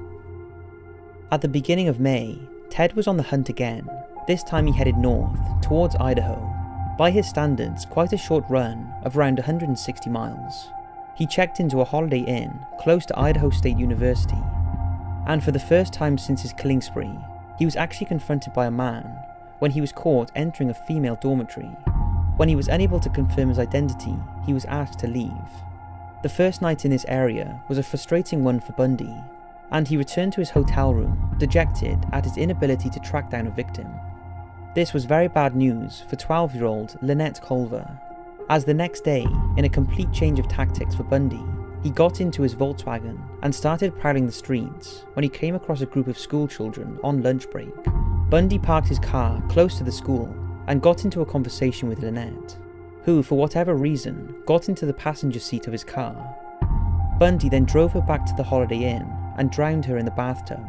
At the beginning of May, Ted was on the hunt again. This time he headed north, towards Idaho. By his standards, quite a short run of around 160 miles. He checked into a Holiday Inn close to Idaho State University, and for the first time since his killing spree, he was actually confronted by a man when he was caught entering a female dormitory. When he was unable to confirm his identity, he was asked to leave. The first night in this area was a frustrating one for Bundy, and he returned to his hotel room, dejected at his inability to track down a victim. This was very bad news for 12-year-old Lynette Culver, as the next day, in a complete change of tactics for Bundy, he got into his Volkswagen and started prowling the streets when he came across a group of schoolchildren on lunch break. Bundy parked his car close to the school and got into a conversation with Lynette, who, for whatever reason, got into the passenger seat of his car. Bundy then drove her back to the Holiday Inn and drowned her in the bathtub.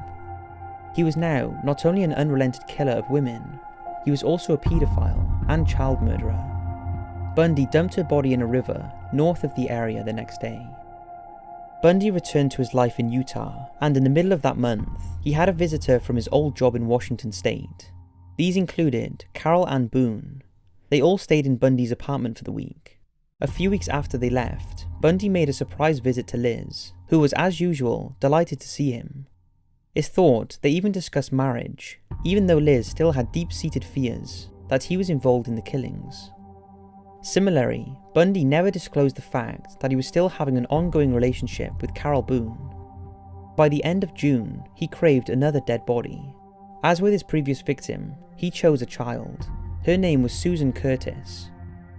He was now not only an unrelenting killer of women, he was also a paedophile and child murderer. Bundy dumped her body in a river north of the area the next day. Bundy returned to his life in Utah, and in the middle of that month, he had a visitor from his old job in Washington State. These included Carol Ann Boone. They all stayed in Bundy's apartment for the week. A few weeks after they left, Bundy made a surprise visit to Liz, who was as usual delighted to see him. It's thought they even discussed marriage, even though Liz still had deep-seated fears that he was involved in the killings. Similarly, Bundy never disclosed the fact that he was still having an ongoing relationship with Carol Boone. By the end of June, he craved another dead body. As with his previous victim, he chose a child. Her name was Susan Curtis,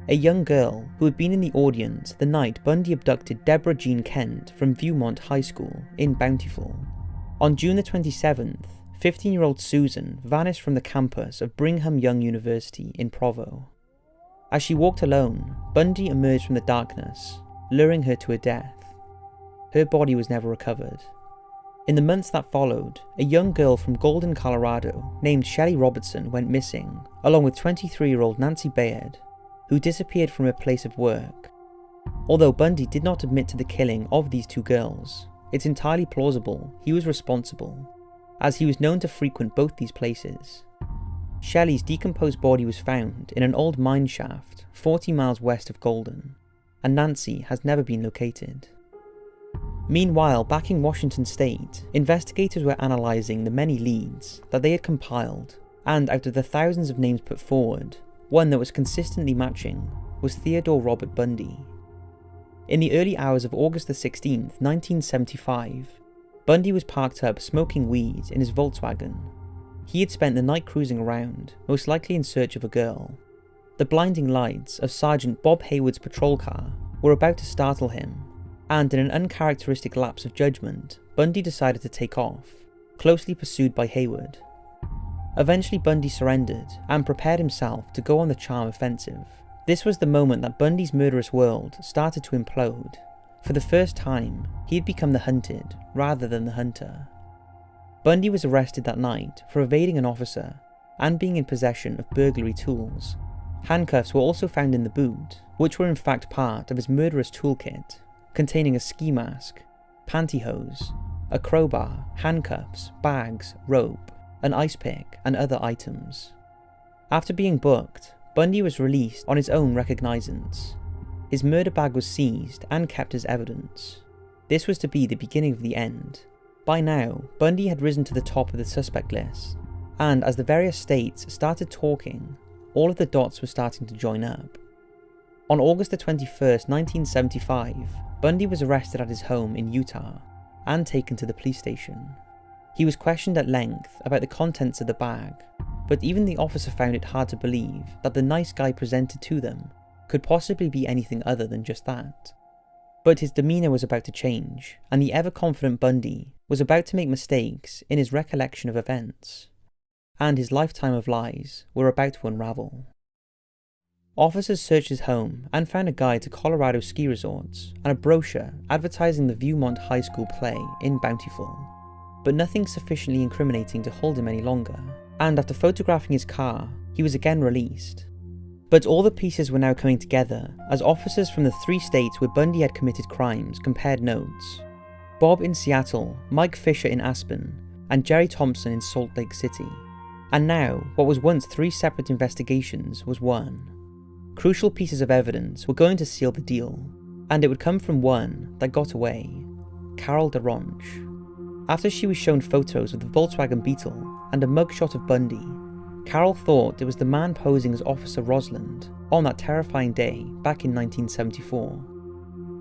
a young girl who had been in the audience the night Bundy abducted Deborah Jean Kent from Viewmont High School in Bountiful. On June the 27th, 15-year-old Susan vanished from the campus of Brigham Young University in Provo. As she walked alone, Bundy emerged from the darkness, luring her to her death. Her body was never recovered. In the months that followed, a young girl from Golden, Colorado, named Shelley Robertson went missing, along with 23-year-old Nancy Bayard, who disappeared from her place of work. Although Bundy did not admit to the killing of these 2 girls, it's entirely plausible he was responsible, as he was known to frequent both these places. Shelley's decomposed body was found in an old mine shaft 40 miles west of Golden, and Nancy has never been located. Meanwhile, back in Washington State, investigators were analysing the many leads that they had compiled, and out of the thousands of names put forward, one that was consistently matching was Theodore Robert Bundy. In the early hours of August the 16th, 1975, Bundy was parked up smoking weed in his Volkswagen. He had spent the night cruising around, most likely in search of a girl. The blinding lights of Sergeant Bob Hayward's patrol car were about to startle him, and in an uncharacteristic lapse of judgment, Bundy decided to take off, closely pursued by Hayward. Eventually Bundy surrendered and prepared himself to go on the charm offensive. This was the moment that Bundy's murderous world started to implode. For the first time, he had become the hunted rather than the hunter. Bundy was arrested that night for evading an officer and being in possession of burglary tools. Handcuffs were also found in the boot, which were in fact part of his murderous toolkit, containing a ski mask, pantyhose, a crowbar, handcuffs, bags, rope, an ice pick, and other items. After being booked, Bundy was released on his own recognizance. His murder bag was seized and kept as evidence. This was to be the beginning of the end. By now, Bundy had risen to the top of the suspect list, and as the various states started talking, all of the dots were starting to join up. On August the 21st, 1975, Bundy was arrested at his home in Utah and taken to the police station. He was questioned at length about the contents of the bag, but even the officer found it hard to believe that the nice guy presented to them could possibly be anything other than just that. But his demeanour was about to change, and the ever-confident Bundy was about to make mistakes in his recollection of events, and his lifetime of lies were about to unravel. Officers searched his home and found a guide to Colorado ski resorts and a brochure advertising the Viewmont High School play in Bountiful, but nothing sufficiently incriminating to hold him any longer, and after photographing his car, he was again released. But all the pieces were now coming together as officers from the 3 states where Bundy had committed crimes compared notes. Bob in Seattle, Mike Fisher in Aspen, and Jerry Thompson in Salt Lake City. And now, what was once 3 separate investigations was one. Crucial pieces of evidence were going to seal the deal, and it would come from one that got away, Carol DeRonch. After she was shown photos of the Volkswagen Beetle and a mugshot of Bundy, Carol thought it was the man posing as Officer Rosland on that terrifying day back in 1974.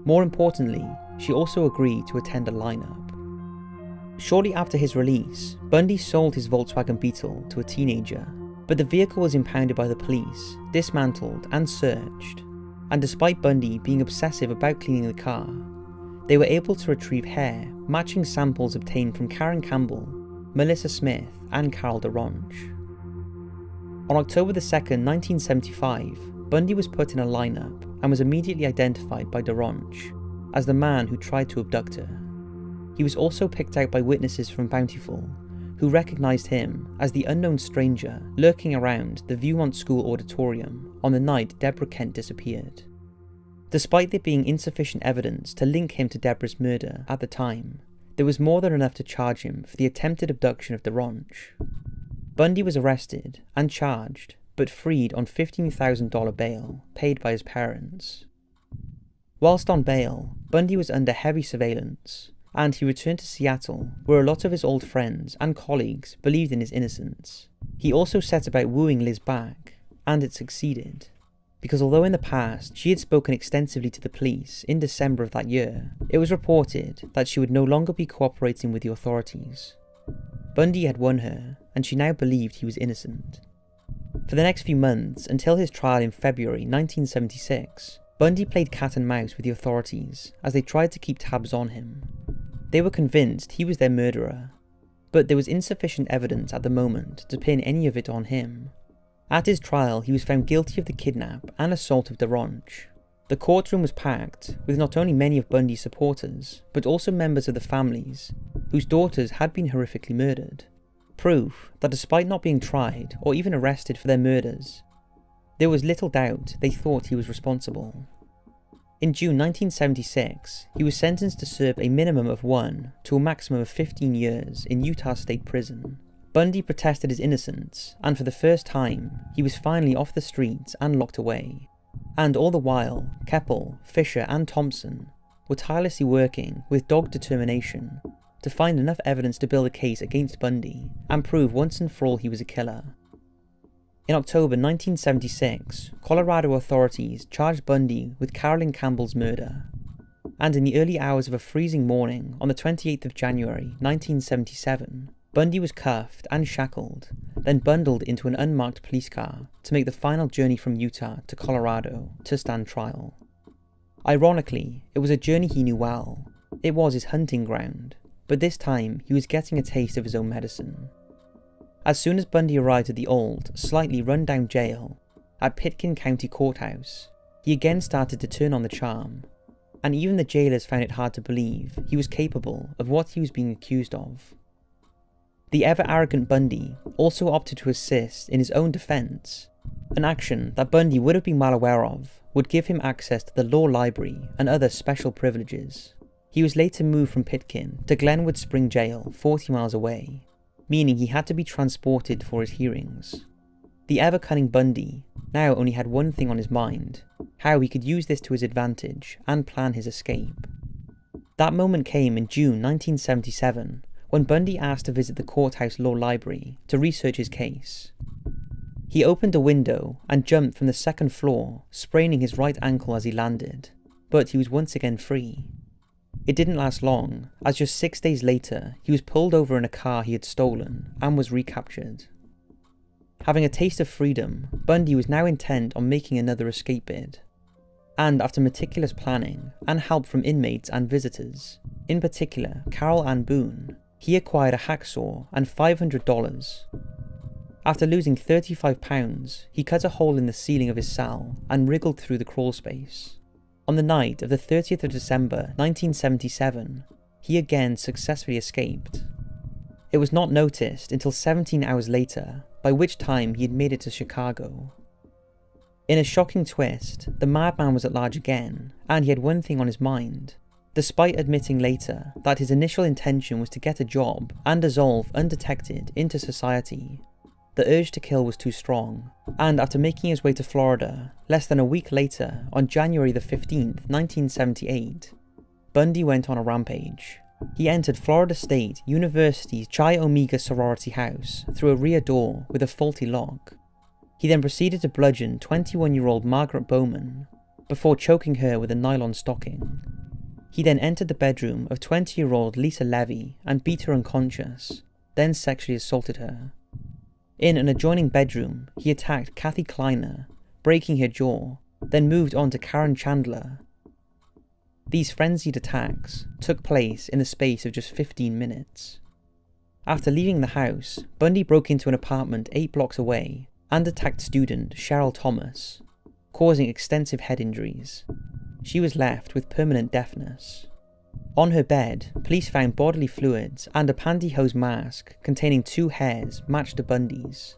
More importantly, she also agreed to attend a lineup. Shortly after his release, Bundy sold his Volkswagen Beetle to a teenager, but the vehicle was impounded by the police, dismantled and searched, and despite Bundy being obsessive about cleaning the car, they were able to retrieve hair matching samples obtained from Karen Campbell, Melissa Smith and Carol DeRonch. On October 2nd, 1975, Bundy was put in a lineup and was immediately identified by DeRonch as the man who tried to abduct her. He was also picked out by witnesses from Bountiful, who recognised him as the unknown stranger lurking around the Viewmont School auditorium on the night Deborah Kent disappeared. Despite there being insufficient evidence to link him to Deborah's murder at the time, there was more than enough to charge him for the attempted abduction of DeRonch. Bundy was arrested and charged, but freed on $15,000 bail paid by his parents. Whilst on bail, Bundy was under heavy surveillance, and he returned to Seattle, where a lot of his old friends and colleagues believed in his innocence. He also set about wooing Liz back, and it succeeded, because although in the past she had spoken extensively to the police in December of that year, it was reported that she would no longer be cooperating with the authorities. Bundy had won her, and she now believed he was innocent. For the next few months, until his trial in February 1976, Bundy played cat and mouse with the authorities as they tried to keep tabs on him. They were convinced he was their murderer, but there was insufficient evidence at the moment to pin any of it on him. At his trial, he was found guilty of the kidnap and assault of DeRonch. The courtroom was packed with not only many of Bundy's supporters, but also members of the families whose daughters had been horrifically murdered. Proof that despite not being tried or even arrested for their murders, there was little doubt they thought he was responsible. In June 1976, he was sentenced to serve a minimum of 1 to a maximum of 15 years in Utah State Prison. Bundy protested his innocence, and for the first time, he was finally off the streets and locked away. And all the while, Keppel, Fisher and Thompson were tirelessly working with dogged determination to find enough evidence to build a case against Bundy and prove once and for all he was a killer. In October 1976, Colorado authorities charged Bundy with Carolyn Campbell's murder, and in the early hours of a freezing morning on the 28th of January 1977, Bundy was cuffed and shackled, then bundled into an unmarked police car to make the final journey from Utah to Colorado to stand trial. Ironically, it was a journey he knew well. It was his hunting ground, but this time he was getting a taste of his own medicine. As soon as Bundy arrived at the old, slightly run-down jail at Pitkin County Courthouse, he again started to turn on the charm, and even the jailers found it hard to believe he was capable of what he was being accused of. The ever-arrogant Bundy also opted to assist in his own defence, an action that Bundy would have been well aware of would give him access to the law library and other special privileges. He was later moved from Pitkin to Glenwood Spring Jail, 40 miles away, meaning he had to be transported for his hearings. The ever-cunning Bundy now only had one thing on his mind: how he could use this to his advantage and plan his escape. That moment came in June 1977, when Bundy asked to visit the courthouse law library to research his case. He opened a window and jumped from the second floor, spraining his right ankle as he landed, but he was once again free. It didn't last long, as just 6 days later, he was pulled over in a car he had stolen and was recaptured. Having a taste of freedom, Bundy was now intent on making another escape bid. and after meticulous planning and help from inmates and visitors, in particular Carol Ann Boone, he acquired a hacksaw and $500. After losing £35, he cut a hole in the ceiling of his cell and wriggled through the crawl space. On the night of the 30th of December 1977, he again successfully escaped. It was not noticed until 17 hours later, by which time he had made it to Chicago. In a shocking twist, the madman was at large again, and he had one thing on his mind. Despite admitting later that his initial intention was to get a job and dissolve undetected into society, the urge to kill was too strong, and after making his way to Florida, less than a week later, on January the 15th, 1978, Bundy went on a rampage. He entered Florida State University's Chi Omega sorority house through a rear door with a faulty lock. He then proceeded to bludgeon 21-year-old Margaret Bowman before choking her with a nylon stocking. He then entered the bedroom of 20-year-old Lisa Levy and beat her unconscious, then sexually assaulted her. In an adjoining bedroom, he attacked Kathy Kleiner, breaking her jaw, then moved on to Karen Chandler. These frenzied attacks took place in the space of just 15 minutes. After leaving the house, Bundy broke into an apartment 8 blocks away and attacked student Cheryl Thomas, causing extensive head injuries. She was left with permanent deafness. On her bed, police found bodily fluids and a pantyhose mask containing 2 hairs matched to Bundy's.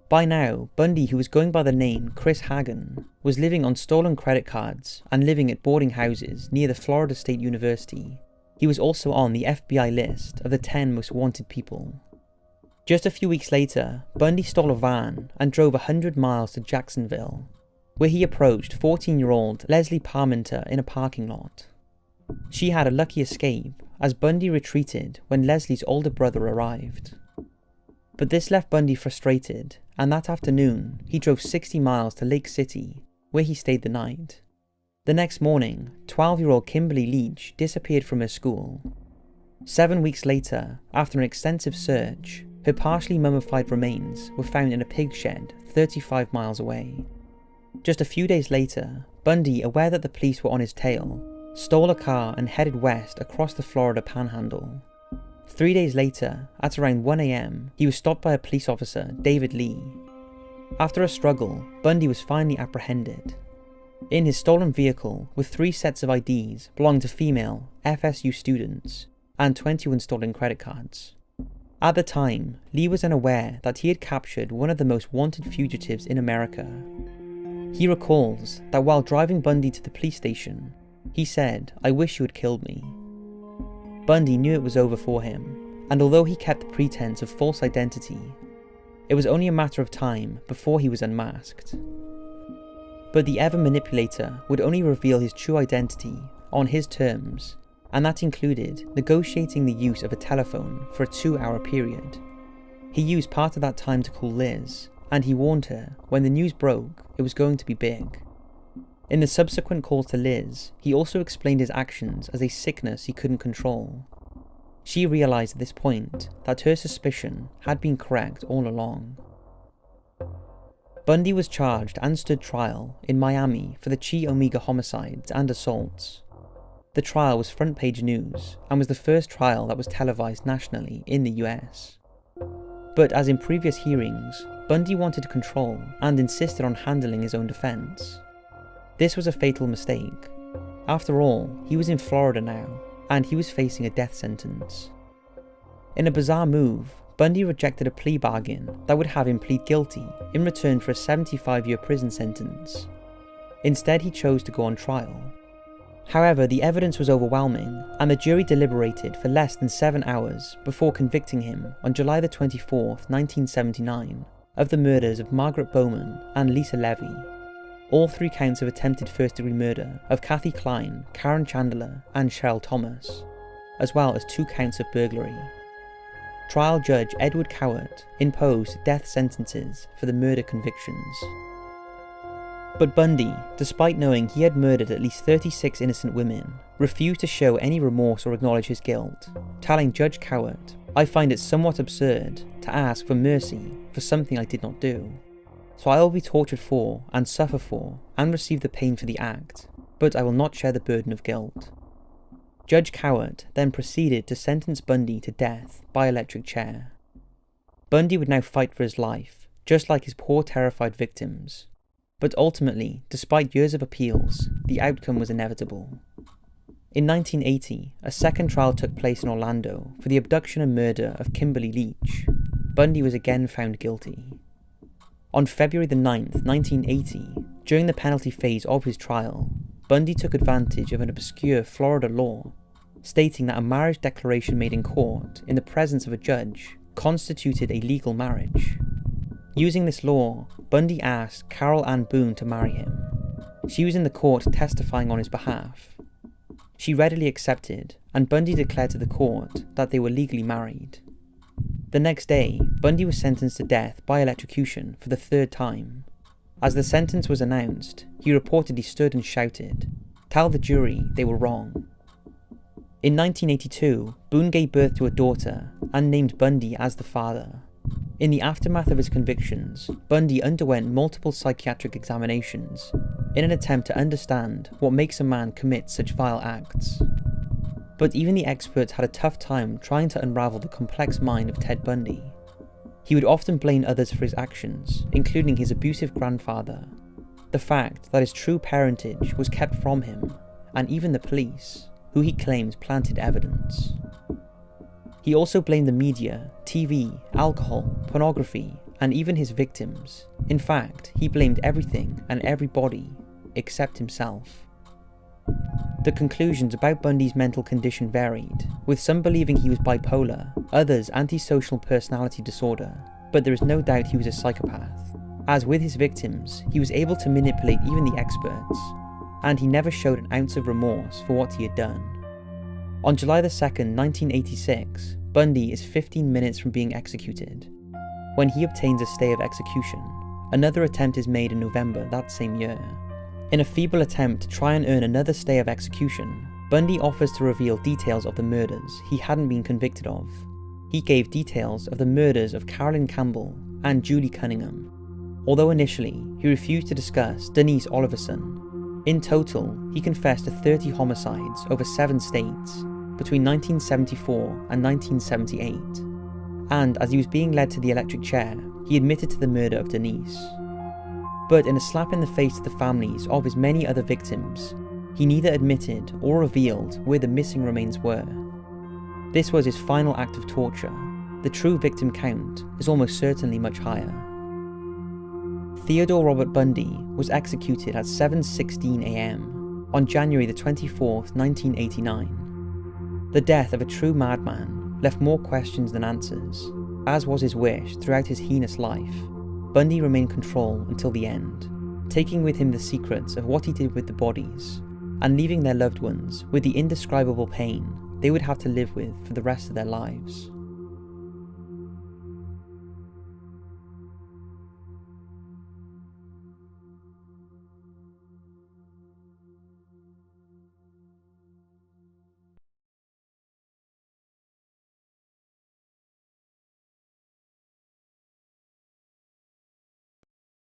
By now, Bundy, who was going by the name Chris Hagen, was living on stolen credit cards and living at boarding houses near the Florida State University. He was also on the FBI list of the 10 most wanted people. Just a few weeks later, Bundy stole a van and drove 100 miles to Jacksonville, where he approached 14-year-old Leslie Parmenter in a parking lot. She had a lucky escape, as Bundy retreated when Leslie's older brother arrived. But this left Bundy frustrated, and that afternoon, he drove 60 miles to Lake City, where he stayed the night. The next morning, 12-year-old Kimberly Leach disappeared from her school. 7 weeks later, after an extensive search, her partially mummified remains were found in a pig shed 35 miles away. Just a few days later, Bundy, aware that the police were on his tail, stole a car and headed west across the Florida Panhandle. 3 days later, at around 1 a.m, he was stopped by a police officer, David Lee. After a struggle, Bundy was finally apprehended. In his stolen vehicle were 3 sets of IDs belonging to female FSU students and 21 stolen credit cards. At the time, Lee was unaware that he had captured one of the most wanted fugitives in America. He recalls that while driving Bundy to the police station, he said, "I wish you had killed me." Bundy knew it was over for him, and although he kept the pretense of false identity, it was only a matter of time before he was unmasked. But the ever-manipulator would only reveal his true identity on his terms, and that included negotiating the use of a telephone for a 2-hour period. He used part of that time to call Liz, and he warned her when the news broke it was going to be big. In the subsequent calls to Liz, he also explained his actions as a sickness he couldn't control. She realised at this point that her suspicion had been correct all along. Bundy was charged and stood trial in Miami for the Chi Omega homicides and assaults. The trial was front-page news and was the first trial that was televised nationally in the US. But as in previous hearings, Bundy wanted control and insisted on handling his own defence. This was a fatal mistake. After all, he was in Florida now, and he was facing a death sentence. In a bizarre move, Bundy rejected a plea bargain that would have him plead guilty in return for a 75-year prison sentence. Instead, he chose to go on trial. However, the evidence was overwhelming, and the jury deliberated for less than 7 hours before convicting him on July the 24th, 1979, of the murders of Margaret Bowman and Lisa Levy. All 3 counts of attempted first-degree murder of Kathy Klein, Karen Chandler, and Cheryl Thomas, as well as 2 counts of burglary. Trial judge Edward Cowart imposed death sentences for the murder convictions. But Bundy, despite knowing he had murdered at least 36 innocent women, refused to show any remorse or acknowledge his guilt, telling Judge Cowart, "I find it somewhat absurd to ask for mercy for something I did not do." so I will be tortured for, and suffer for, and receive the pain for the act, but I will not share the burden of guilt. Judge Coward then proceeded to sentence Bundy to death by electric chair. Bundy would now fight for his life, just like his poor terrified victims. But ultimately, despite years of appeals, the outcome was inevitable. In 1980, a second trial took place in Orlando for the abduction and murder of Kimberly Leach. Bundy was again found guilty. On February the 9th, 1980, during the penalty phase of his trial, Bundy took advantage of an obscure Florida law, stating that a marriage declaration made in court in the presence of a judge constituted a legal marriage. Using this law, Bundy asked Carol Ann Boone to marry him. She was in the court testifying on his behalf. She readily accepted, and Bundy declared to the court that they were legally married. The next day, Bundy was sentenced to death by electrocution for the third time. As the sentence was announced, he reportedly stood and shouted, "Tell the jury they were wrong." In 1982, Boone gave birth to a daughter and named Bundy as the father. In the aftermath of his convictions, Bundy underwent multiple psychiatric examinations in an attempt to understand what makes a man commit such vile acts. But even the experts had a tough time trying to unravel the complex mind of Ted Bundy. He would often blame others for his actions, including his abusive grandfather, the fact that his true parentage was kept from him, and even the police, who he claimed planted evidence. He also blamed the media, TV, alcohol, pornography, and even his victims. In fact, he blamed everything and everybody except himself. The conclusions about Bundy's mental condition varied, with some believing he was bipolar, others antisocial personality disorder, but there is no doubt he was a psychopath. As with his victims, he was able to manipulate even the experts, and he never showed an ounce of remorse for what he had done. On July the 2nd, 1986, Bundy is 15 minutes from being executed. When he obtains a stay of execution, another attempt is made in November that same year. In a feeble attempt to try and earn another stay of execution, Bundy offers to reveal details of the murders he hadn't been convicted of. He gave details of the murders of Carolyn Campbell and Julie Cunningham, although initially he refused to discuss Denise Oliverson. In total, he confessed to 30 homicides over 7 states between 1974 and 1978, and as he was being led to the electric chair, he admitted to the murder of Denise. But in a slap in the face to the families of his many other victims, he neither admitted or revealed where the missing remains were. This was his final act of torture. The true victim count is almost certainly much higher. Theodore Robert Bundy was executed at 7:16 a.m. on January the 24th, 1989. The death of a true madman left more questions than answers. As was his wish throughout his heinous life, Bundy remained in control until the end, taking with him the secrets of what he did with the bodies, and leaving their loved ones with the indescribable pain they would have to live with for the rest of their lives.